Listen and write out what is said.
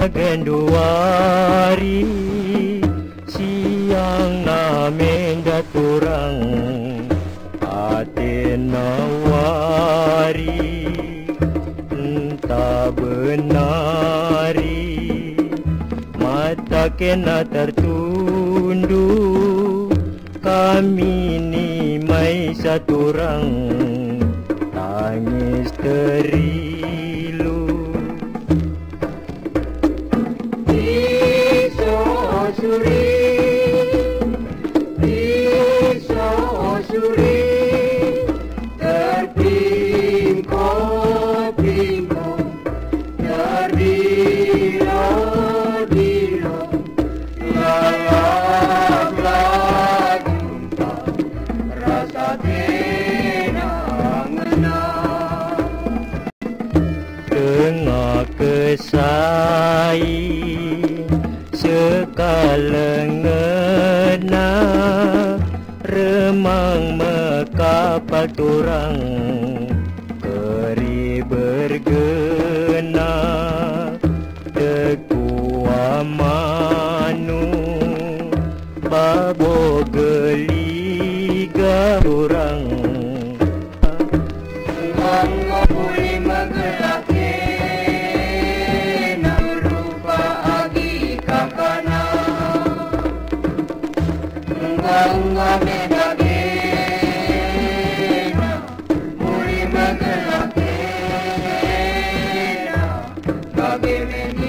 Genduari siang namen daturang Atenawari entah benari mata kena tertunduk kami ni mai saturang tangis terilu Suri terpingkau-pingkau terdilo-dilo lalap jumpa rasa tenang-tenang tengah kesai sekalengena remang mekapal turang keri bergena tekua manu babo geliga turang mangga puli magelake narupa agi kakana mangga medage Bagi